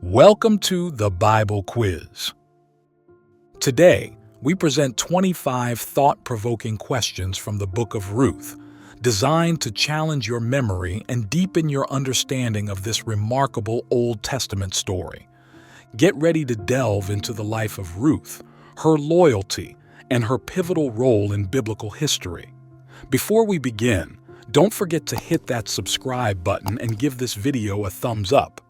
Welcome to the Bible Quiz. Today, we present 25 thought-provoking questions from the Book of Ruth, designed to challenge your memory and deepen your understanding of this remarkable Old Testament story. Get ready to delve into the life of Ruth, her loyalty, and her pivotal role in biblical history. Before we begin, don't forget to hit that subscribe button and give this video a thumbs up.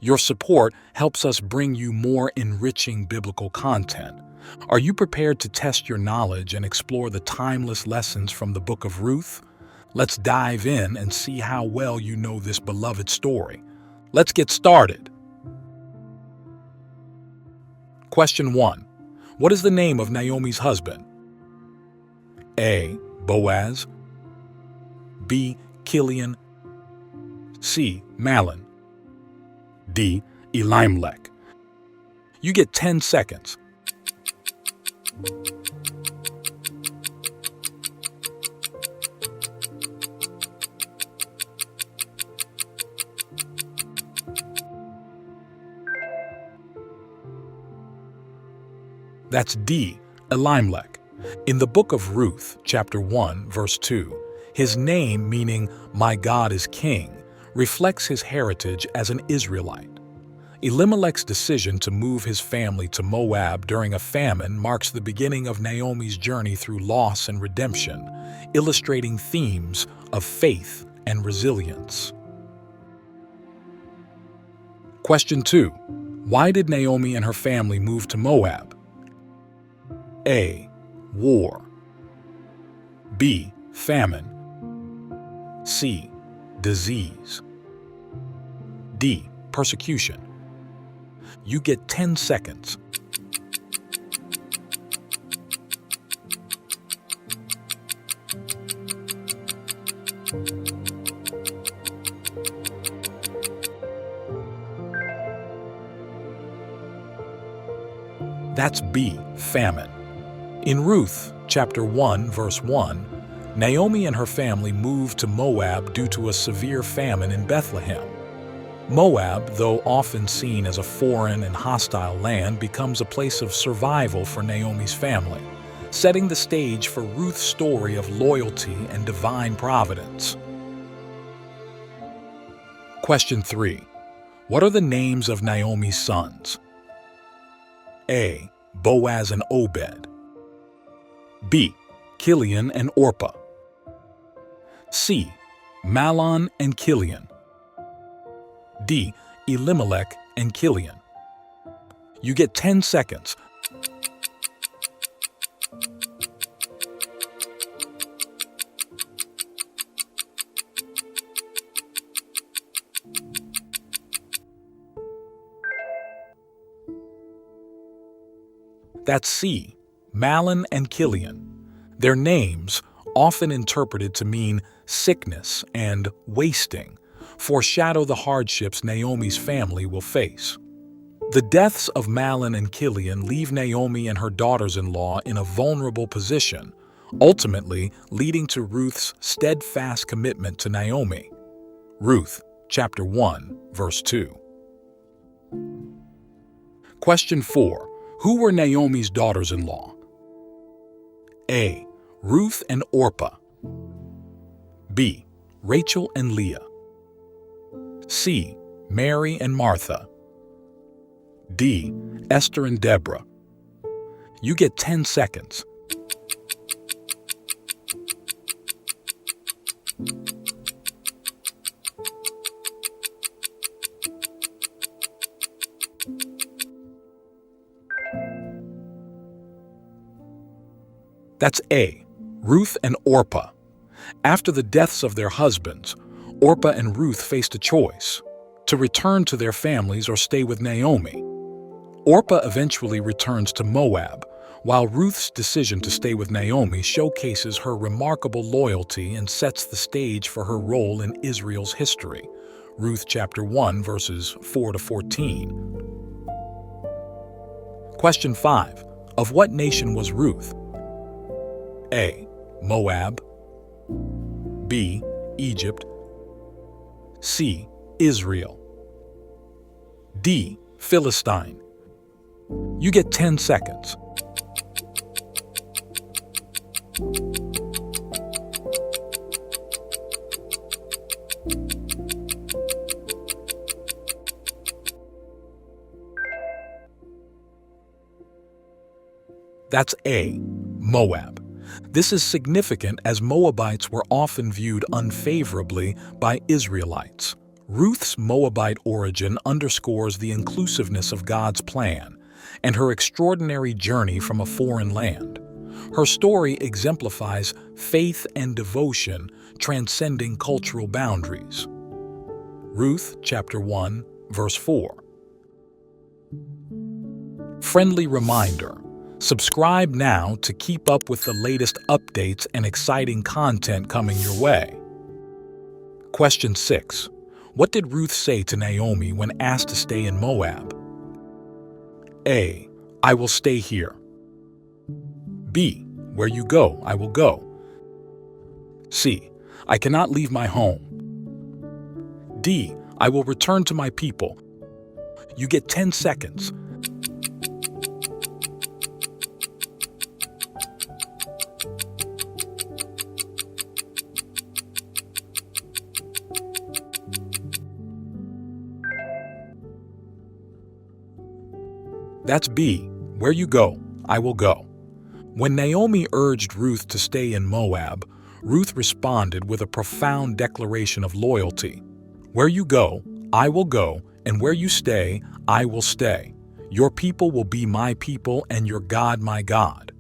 Your support helps us bring you more enriching biblical content. Are you prepared to test your knowledge and explore the timeless lessons from the Book of Ruth? Let's dive in and see how well you know this beloved story. Let's get started. Question 1. What is the name of Naomi's husband? A. Boaz, B. Kilian, C. Mahlon, D. Elimelech. You get 10 seconds. That's D. Elimelech. In the book of Ruth, chapter 1, verse 2, his name, meaning "My God is King," reflects his heritage as an Israelite. Elimelech's decision to move his family to Moab during a famine marks the beginning of Naomi's journey through loss and redemption, illustrating themes of faith and resilience. Question 2. Why did Naomi and her family move to Moab? A. War, B. Famine, C. Disease, D. Persecution. You get 10 seconds. That's B. Famine. In Ruth, chapter 1, verse 1, Naomi and her family moved to Moab due to a severe famine in Bethlehem. Moab, though often seen as a foreign and hostile land, becomes a place of survival for Naomi's family, setting the stage for Ruth's story of loyalty and divine providence. Question 3. What are the names of Naomi's sons? A. Boaz and Obed, B. Kilian and Orpah, C. Mahlon and Kilian, D. Elimelech and Kilian. You get 10 seconds. That's C. Mahlon and Kilian. Their names, often interpreted to mean sickness and wasting, foreshadow the hardships Naomi's family will face. The deaths of Mahlon and Kilian leave Naomi and her daughters-in-law in a vulnerable position, ultimately leading to Ruth's steadfast commitment to Naomi. Ruth, chapter 1, verse 2. Question 4. Who were Naomi's daughters-in-law? A. Ruth and Orpah, B. Rachel and Leah, C. Mary and Martha, D. Esther and Deborah. You get 10 seconds. That's A. Ruth and Orpah. After the deaths of their husbands, Orpah and Ruth faced a choice: to return to their families or stay with Naomi. Orpah eventually returns to Moab, while Ruth's decision to stay with Naomi showcases her remarkable loyalty and sets the stage for her role in Israel's history. Ruth chapter 1, verses 4 to 14. Question 5. Of what nation was Ruth? A. Moab, B. Egypt, C. Israel, D. Philistine. You get 10 seconds. That's A, Moab. This is significant as Moabites were often viewed unfavorably by Israelites. Ruth's Moabite origin underscores the inclusiveness of God's plan and her extraordinary journey from a foreign land. Her story exemplifies faith and devotion transcending cultural boundaries. Ruth chapter 1, verse 4. Friendly reminder: subscribe now to keep up with the latest updates and exciting content coming your way. Question 6. What did Ruth say to Naomi when asked to stay in Moab? A. I will stay here. B. Where you go, I will go. C. I cannot leave my home. D. I will return to my people. You get 10 seconds. That's B. Where you go, I will go. When Naomi urged Ruth to stay in Moab, Ruth responded with a profound declaration of loyalty. Where you go, I will go, and where you stay, I will stay. Your people will be my people, and your God my God.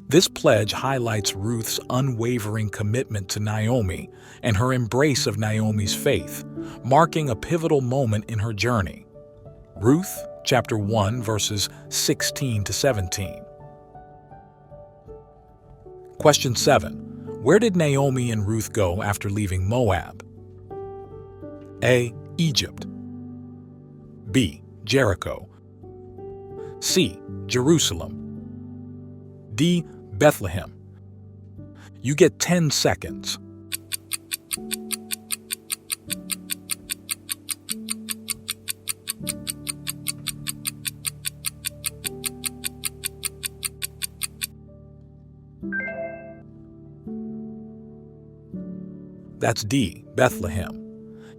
This pledge highlights Ruth's unwavering commitment to Naomi and her embrace of Naomi's faith, marking a pivotal moment in her journey. Ruth chapter 1, verses 16 to 17. Question 7. Where did Naomi and Ruth go after leaving Moab? A. Egypt. B. Jericho. C. Jerusalem. D. Bethlehem. You get 10 seconds. That's D, Bethlehem.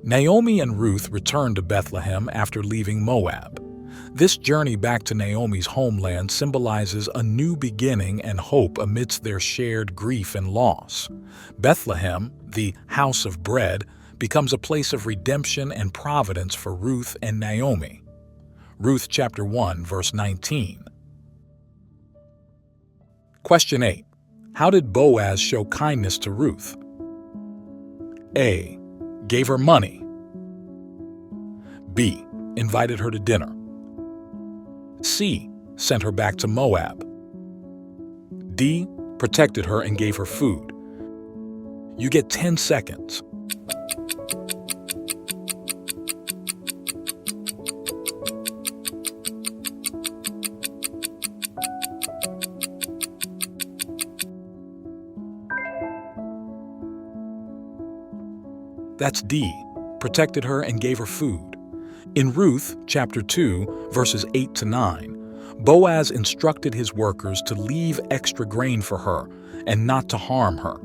Naomi and Ruth returned to Bethlehem after leaving Moab. This journey back to Naomi's homeland symbolizes a new beginning and hope amidst their shared grief and loss. Bethlehem, the house of bread, becomes a place of redemption and providence for Ruth and Naomi. Ruth chapter 1, verse 19. Question 8. How did Boaz show kindness to Ruth? A. Gave her money. B. Invited her to dinner. C. Sent her back to Moab. D. Protected her and gave her food. You get 10 seconds. That's D, protected her and gave her food. In Ruth, chapter 2, verses 8 to 9, Boaz instructed his workers to leave extra grain for her and not to harm her.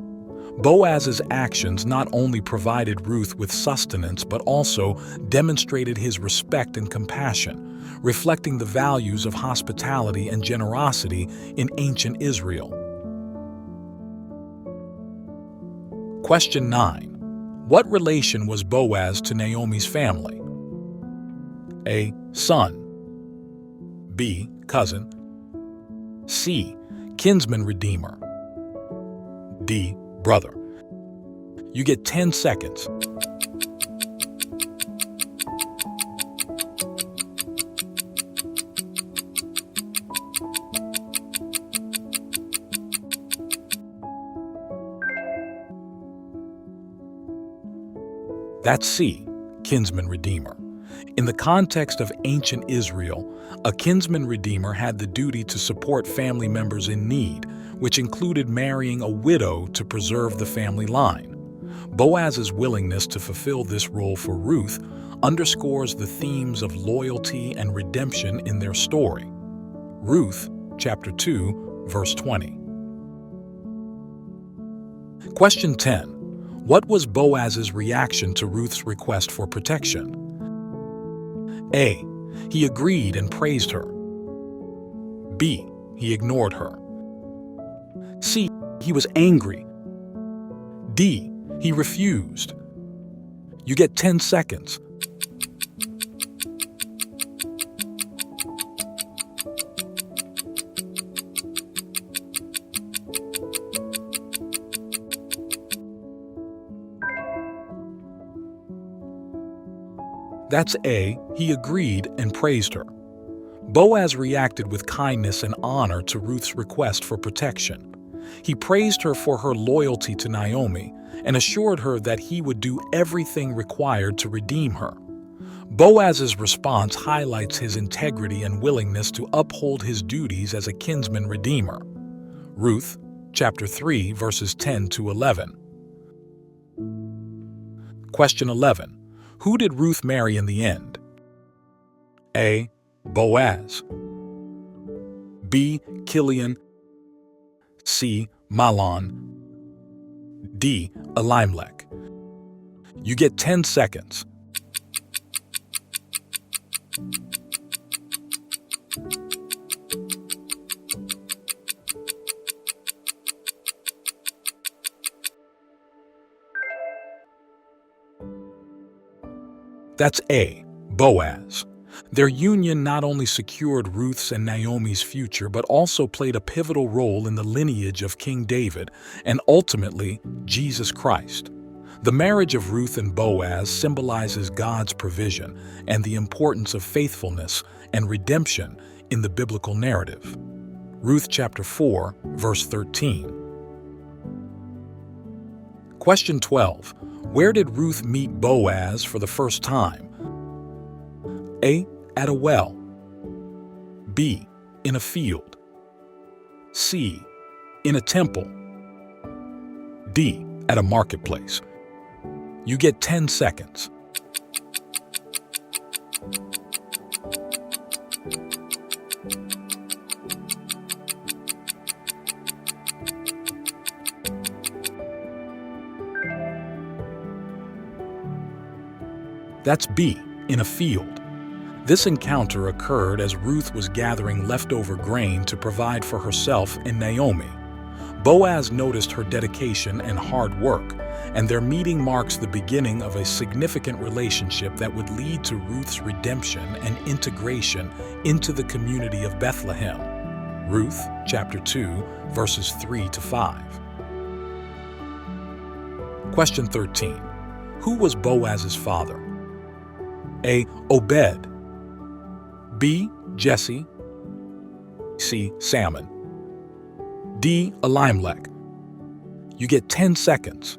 Boaz's actions not only provided Ruth with sustenance but also demonstrated his respect and compassion, reflecting the values of hospitality and generosity in ancient Israel. Question 9. What relation was Boaz to Naomi's family? A. Son. B. Cousin. C. Kinsman redeemer. D. Brother. You get 10 seconds. That's C, kinsman redeemer. In the context of ancient Israel, a kinsman redeemer had the duty to support family members in need, which included marrying a widow to preserve the family line. Boaz's willingness to fulfill this role for Ruth underscores the themes of loyalty and redemption in their story. Ruth, chapter 2, verse 20. Question 10. What was Boaz's reaction to Ruth's request for protection? A. He agreed and praised her. B. He ignored her. C. He was angry. D. He refused. You get 10 seconds. That's A. He agreed and praised her. Boaz reacted with kindness and honor to Ruth's request for protection. He praised her for her loyalty to Naomi and assured her that he would do everything required to redeem her. Boaz's response highlights his integrity and willingness to uphold his duties as a kinsman redeemer. Ruth, chapter 3, verses 10 to 11. Question 11. Who did Ruth marry in the end? A. Boaz. B. Kilian. C. Mahlon. D. Elimelech. You get 10 seconds. That's A. Boaz. Their union not only secured Ruth's and Naomi's future, but also played a pivotal role in the lineage of King David and ultimately Jesus Christ. The marriage of Ruth and Boaz symbolizes God's provision and the importance of faithfulness and redemption in the biblical narrative. Ruth chapter 4, verse 13. Question 12. Where did Ruth meet Boaz for the first time? A. At a well. B. In a field. C. In a temple. D. At a marketplace. You get 10 seconds. That's B. In a field. This encounter occurred as Ruth was gathering leftover grain to provide for herself and Naomi. Boaz noticed her dedication and hard work, and their meeting marks the beginning of a significant relationship that would lead to Ruth's redemption and integration into the community of Bethlehem. Ruth, chapter 2, verses 3 to 5. Question 13. Who was Boaz's father? A. Obed. B. Jesse. C. Salmon. D. Elimelech. You get 10 seconds.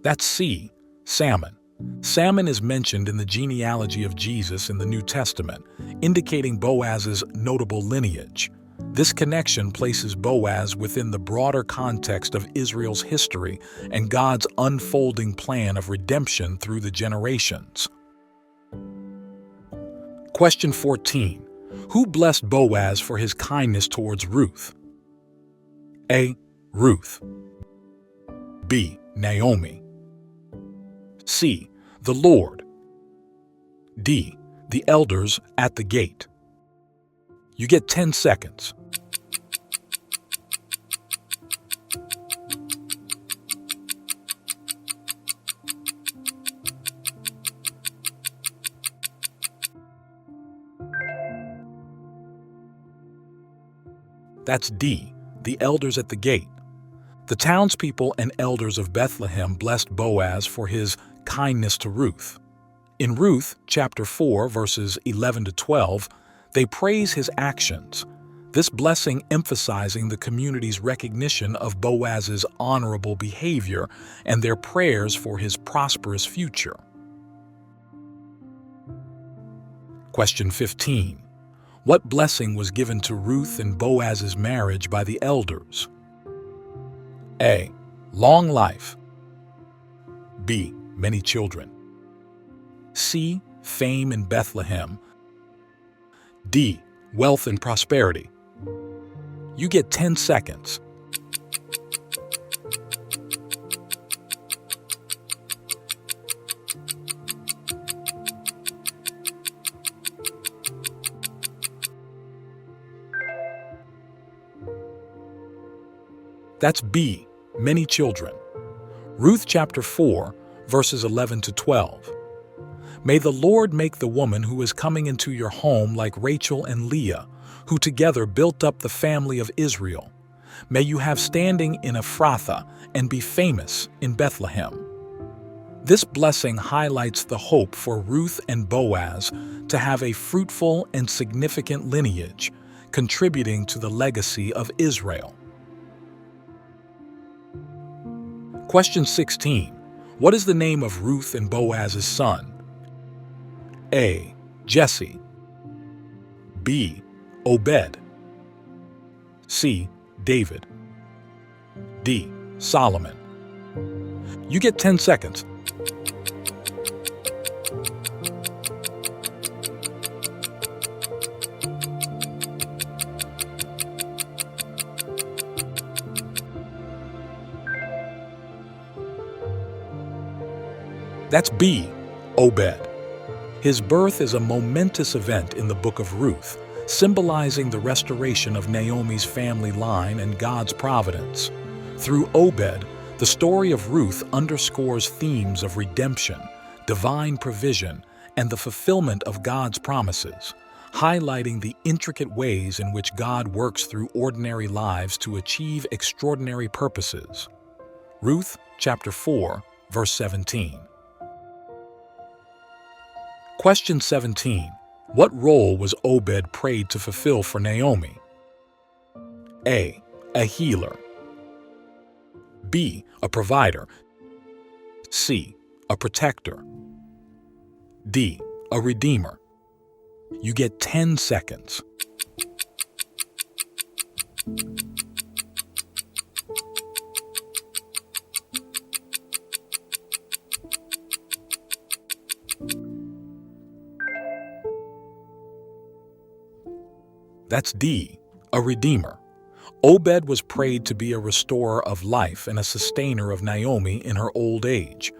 That's C. Salmon. Salmon is mentioned in the genealogy of Jesus in the New Testament, indicating Boaz's notable lineage. This connection places Boaz within the broader context of Israel's history and God's unfolding plan of redemption through the generations. Question 14. Who blessed Boaz for his kindness towards Ruth? A. Ruth. B. Naomi. C. The Lord. D. The elders at the gate. You get 10 seconds. That's D. The elders at the gate. The townspeople and elders of Bethlehem blessed Boaz for his kindness to Ruth. In Ruth, chapter 4, verses 11 to 12, they praise his actions. this blessing emphasizing the community's recognition of Boaz's honorable behavior and their prayers for his prosperous future. Question 15. What blessing was given to Ruth and Boaz's marriage by the elders? A. Long life. B. Many children. C. Fame in Bethlehem. D. Wealth and prosperity. You get 10 seconds. That's B. Many children. Ruth chapter 4, verses 11 to 12. May the Lord make the woman who is coming into your home like Rachel and Leah, who together built up the family of Israel. May you have standing in Ephrathah and be famous in Bethlehem. This blessing highlights the hope for Ruth and Boaz to have a fruitful and significant lineage, contributing to the legacy of Israel. Question 16. What is the name of Ruth and Boaz's son? A. Jesse. B. Obed. C. David. D. Solomon. You get 10 seconds. That's B. Obed. His birth is a momentous event in the Book of Ruth, symbolizing the restoration of Naomi's family line and God's providence. Through Obed, the story of Ruth underscores themes of redemption, divine provision, and the fulfillment of God's promises, highlighting the intricate ways in which God works through ordinary lives to achieve extraordinary purposes. Ruth chapter 4, verse 17. Question 17. What role was Obed prayed to fulfill for Naomi? A. A healer. B. A provider. C. A protector. D. A redeemer. You get 10 seconds. That's D. A redeemer. Obed was prayed to be a restorer of life and a sustainer of Naomi in her old age.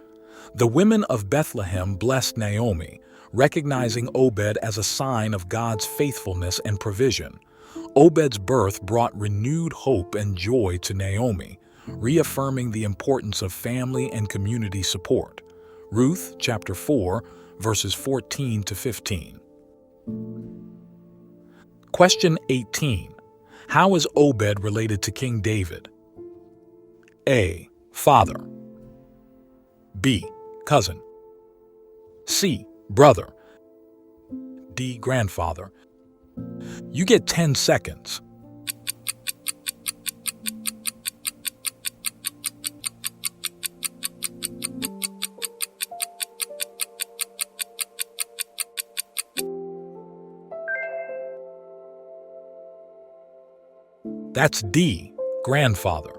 The women of Bethlehem blessed Naomi, recognizing Obed as a sign of God's faithfulness and provision. Obed's birth brought renewed hope and joy to Naomi, reaffirming the importance of family and community support. Ruth chapter 4, verses 14 to 15. Question 18. How is Obed related to King David? A. Father. B. Cousin. C. Brother. D. Grandfather. You get 10 seconds. That's D. Grandfather.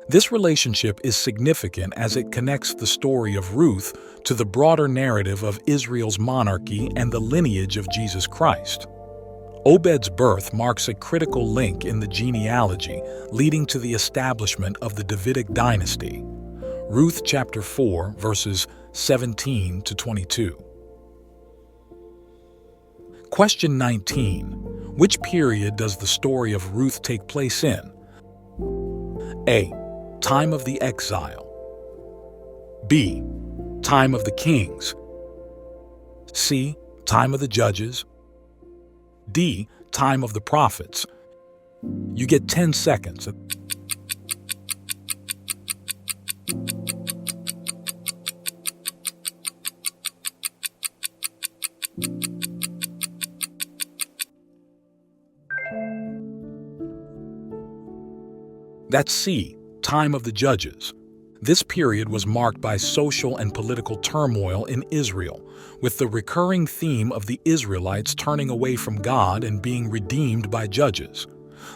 This relationship is significant as it connects the story of Ruth to the broader narrative of Israel's monarchy and the lineage of Jesus Christ. Obed's birth marks a critical link in the genealogy, leading to the establishment of the Davidic dynasty. Ruth chapter 4, verses 17 to 22. Question 19. Which period does the story of Ruth take place in? A. Time of the exile. B. Time of the kings. C. Time of the judges. D. Time of the prophets. You get 10 seconds. That's C, time of the judges. This period was marked by social and political turmoil in Israel, with the recurring theme of the Israelites turning away from God and being redeemed by judges.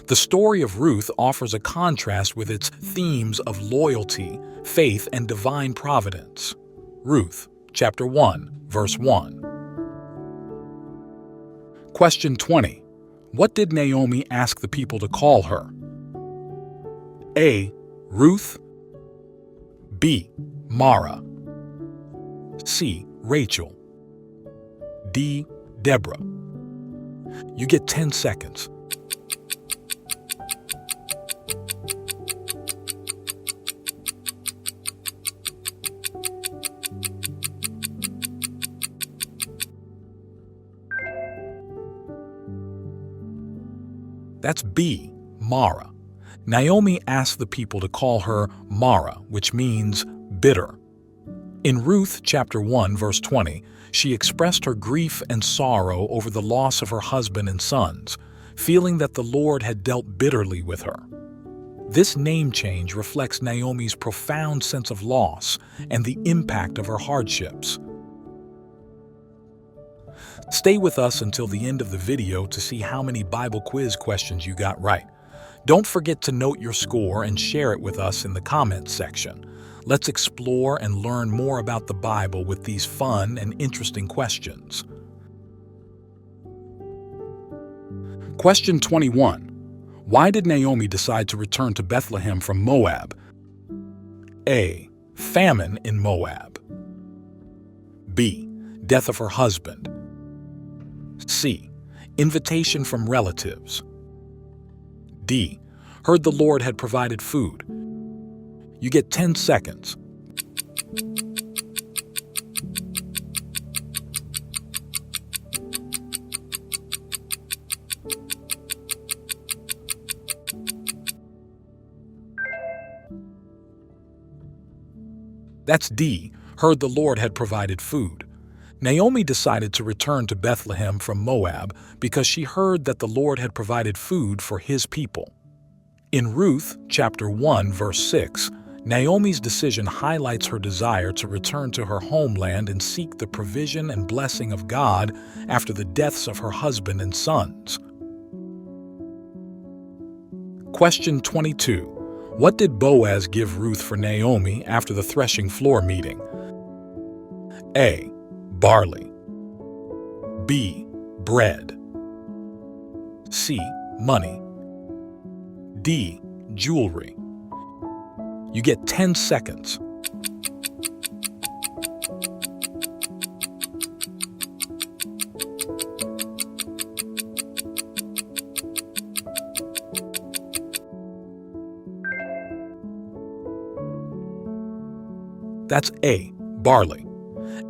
The story of Ruth offers a contrast with its themes of loyalty, faith, and divine providence. Ruth, chapter 1, verse 1. Question 20. What did Naomi ask the people to call her? A. Ruth. B. Mara. C. Rachel. D. Deborah. You get 10 seconds. That's B. Mara. Naomi asked the people to call her Mara, which means bitter. In Ruth chapter 1, verse 20, she expressed her grief and sorrow over the loss of her husband and sons, feeling that the Lord had dealt bitterly with her. This name change reflects Naomi's profound sense of loss and the impact of her hardships. Stay with us until the end of the video to see how many Bible quiz questions you got right. Don't forget to note your score and share it with us in the comments section. Let's explore and learn more about the Bible with these fun and interesting questions. Question 21. Why did Naomi decide to return to Bethlehem from Moab? A. Famine in Moab. B. Death of her husband. C. Invitation from relatives. D. Heard the Lord had provided food. You get 10 seconds. That's D. Heard the Lord had provided food. Naomi decided to return to Bethlehem from Moab because she heard that the Lord had provided food for his people. In Ruth chapter 1, verse 6, Naomi's decision highlights her desire to return to her homeland and seek the provision and blessing of God after the deaths of her husband and sons. Question 22. What did Boaz give Ruth for Naomi after the threshing floor meeting? A. Barley. B. Bread. C. Money. D. Jewelry. You get 10 seconds. That's A. Barley.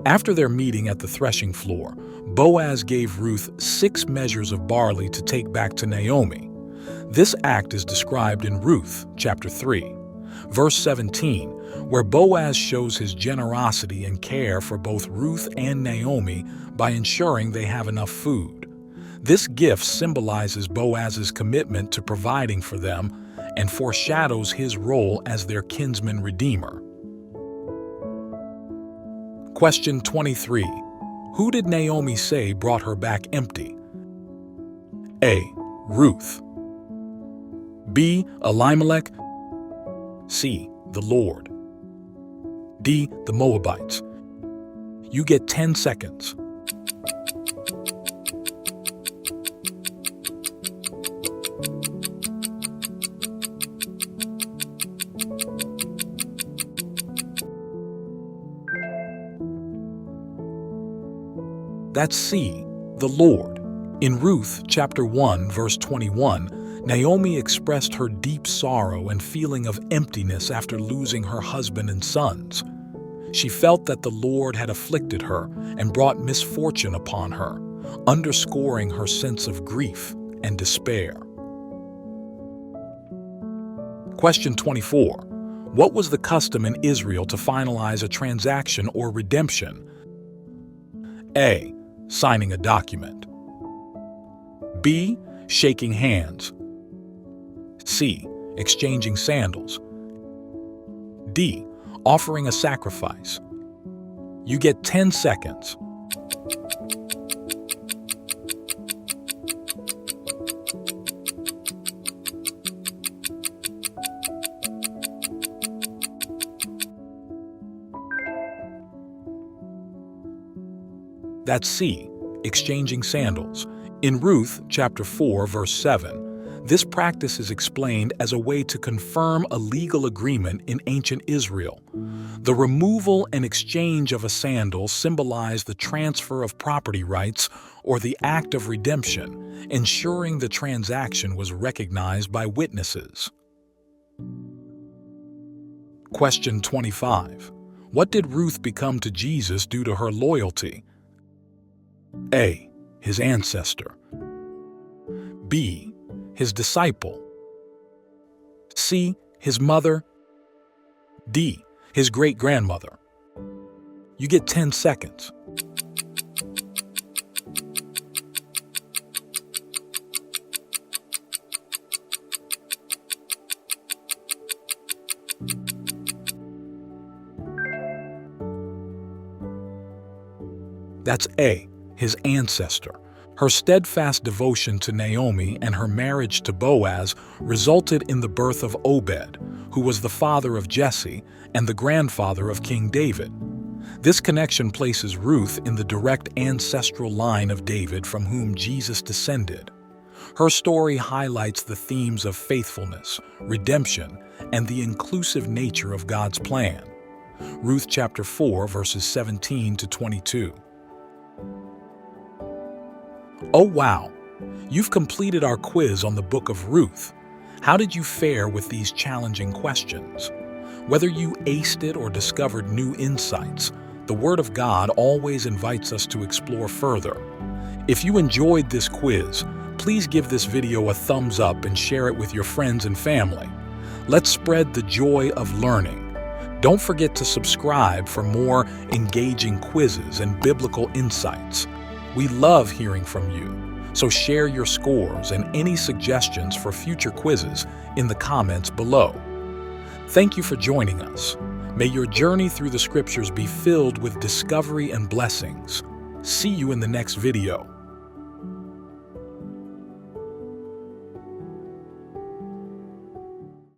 After their meeting at the threshing floor, Boaz gave Ruth 6 measures of barley to take back to Naomi. This act is described in Ruth chapter 3, verse 17, where Boaz shows his generosity and care for both Ruth and Naomi by ensuring they have enough food. This gift symbolizes Boaz's commitment to providing for them and foreshadows his role as their kinsman redeemer. Question 23. Who did Naomi say brought her back empty? A. Ruth. B. Elimelech. C. The Lord. D. The Moabites. You get 10 seconds. That's C. The Lord. In Ruth chapter 1, verse 21, Naomi expressed her deep sorrow and feeling of emptiness after losing her husband and sons. She felt that the Lord had afflicted her and brought misfortune upon her, underscoring her sense of grief and despair. Question 24. What was the custom in Israel to finalize a transaction or redemption? A. Signing a document. B. Shaking hands. C. Exchanging sandals. D. Offering a sacrifice. You get 10 seconds. That's C. Exchanging sandals. In Ruth chapter 4, verse 7, this practice is explained as a way to confirm a legal agreement in ancient Israel. The removal and exchange of a sandal symbolized the transfer of property rights or the act of redemption, ensuring the transaction was recognized by witnesses. Question 25. What did Ruth become to Jesus due to her loyalty? A. His ancestor. B. His disciple. C. His mother. D. His great-grandmother. You get 10 seconds. That's A. His ancestor. Her steadfast devotion to Naomi and her marriage to Boaz resulted in the birth of Obed, who was the father of Jesse and the grandfather of King David. This connection places Ruth in the direct ancestral line of David from whom Jesus descended. Her story highlights the themes of faithfulness, redemption, and the inclusive nature of God's plan. Ruth chapter 4, verses 17 to 22. Oh wow! You've completed our quiz on the Book of Ruth. How did you fare with these challenging questions? Whether you aced it or discovered new insights, the Word of God always invites us to explore further. If you enjoyed this quiz, please give this video a thumbs up and share it with your friends and family. Let's spread the joy of learning. Don't forget to subscribe for more engaging quizzes and biblical insights. We love hearing from you, so share your scores and any suggestions for future quizzes in the comments below. Thank you for joining us. May your journey through the scriptures be filled with discovery and blessings. See you in the next video.